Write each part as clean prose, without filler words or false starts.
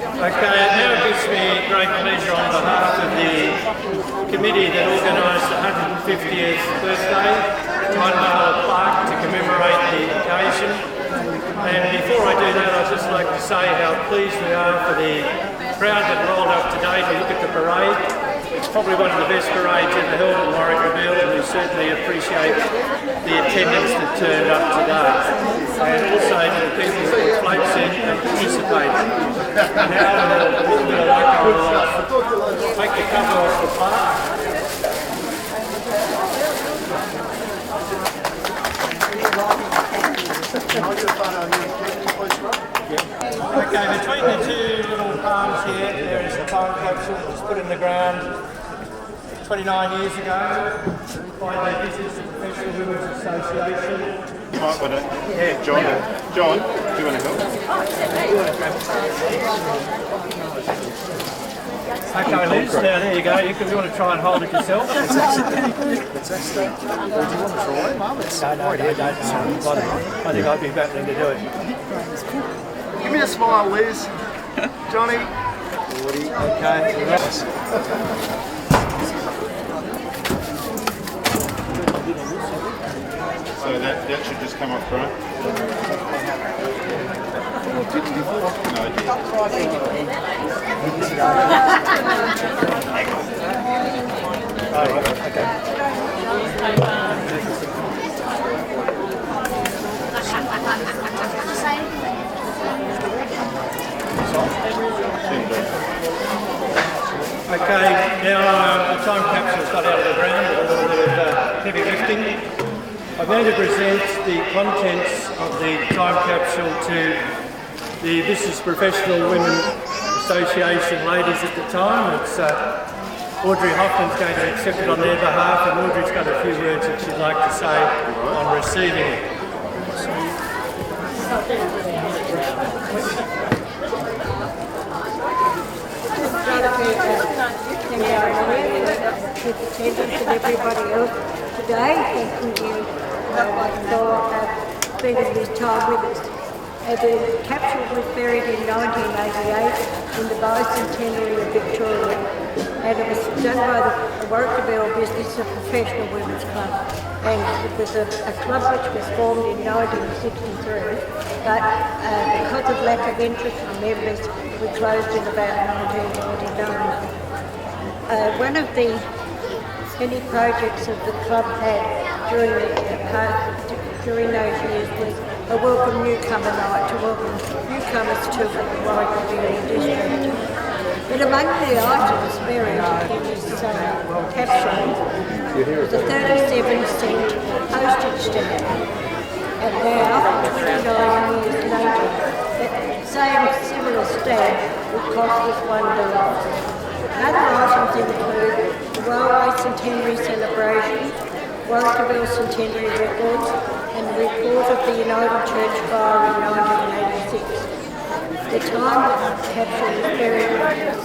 Okay, now it gives me great pleasure on behalf of the committee that organised the 150th birthday to unveil a plaque to commemorate the occasion. And before I do that, I'd just like to say how pleased we are for the crowd that rolled up today to look at the parade. It's probably one of the best parades ever held in Warracknabeal, and we certainly appreciate the attendance that turned up today. And also to the people who put floats in and participated. Now, a little bit of luck, I'll take the cover off the plaque. Okay, between the two little palms here, there is the time capsule that was put in the ground 29 years ago by the Business and Professional Women's Association. Yeah, John, do you want to help? Okay, Liz, now there you go. You want to try and hold it yourself? It's actually. Do you want to try, Mum? No, I think I'd be battling to do it. Give me a smile, Liz. Johnny. Okay. So that should just come off, right? No, it Okay, now the time capsule's got out of the ground with a little bit of heavy lifting. I'm going to present the contents of the time capsule to the Business Professional Women Association ladies at the time. It's Audrey Hoffman's going to accept it on their behalf, and Audrey's got a few words that she'd like to say on receiving it. Attendance and everybody else today. Thank you for spending this time with us. The capsule was buried in 1988 in the bicentenary of Victoria, and it was done by the Warracknabeal Business and Professional Women's Club, and it was a club which was formed in 1963, but because of lack of interest from members, we closed in about 1999. One of the many projects that the club had during those years was a welcome newcomer night to welcome newcomers to the Warracknabeal district. But among the items buried in this capsule was a 37-cent postage stamp. And now, 29 years later, that same similar stamp would cost us $1. Other items include the Railway Centenary Celebration, Warracknabeal Centenary Records, and the report of the United Church Fire in 1986. The time that the capsule was buried by the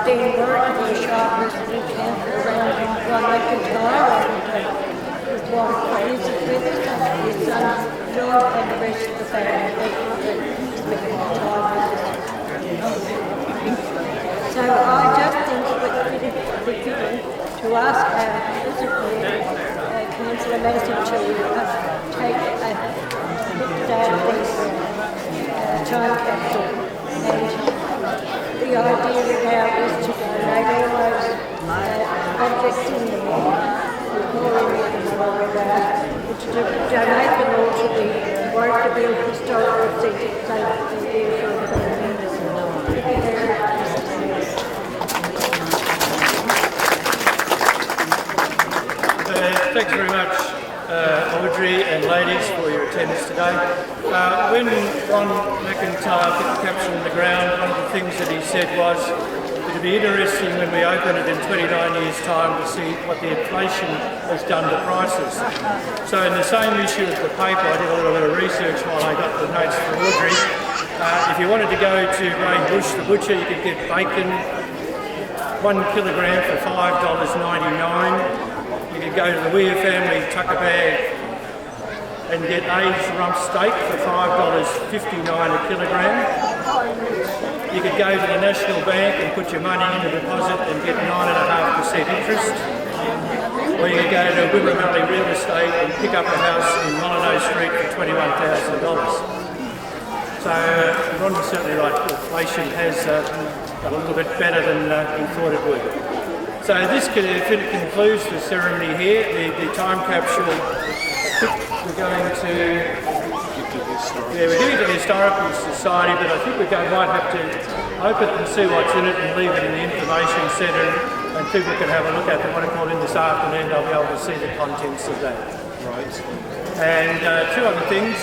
then Warracknabeal Shire President around John McIntyre, his wife Elizabeth with us, his son John, and the rest of the family that spent time with us. So I just think it would be fitting to ask our Councillor Massey to take a look down this time capsule, and the idea now is to donate all those objects in the to donate them all to the Warracknabeal Historical Centre so that they're there for the members. Thanks very much, Audrey and ladies, for your attendance today. When Ron McIntyre put the capsule in the ground, one of the things that he said was it would be interesting when we open it in 29 years' time to see what the inflation has done to prices. So in the same issue of the paper, I did a little bit of research while I got the notes from Audrey. If you wanted to go to Graham Bush, the butcher, you could get bacon, 1 kilogram for $5.99. You could go to the Weir family tucker bag and get aged rump steak for $5.59 a kilogram. You could go to the National Bank and put your money in a deposit and get 9.5% interest. Or you could go to Wimmera Real Estate and pick up a house in Molyneux Street for $21,000. So Ron's certainly right, inflation has got a little bit better than he thought it would. So this concludes the ceremony here, the time capsule. We're going to, we're giving it to the Historical Society, but I think we might have to open it and see what's in it and leave it in the information centre, and people can have a look at it. When I call in this afternoon, they'll be able to see the contents of that. Right. And two other things.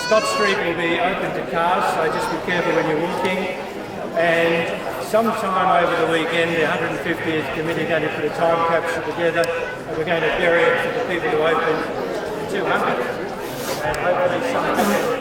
Scott Street will be open to cars, so just be careful when you're walking. And sometime over the weekend, the 150th committee are going to put a time capsule together, and we're going to bury it for the people who open 200. And hopefully some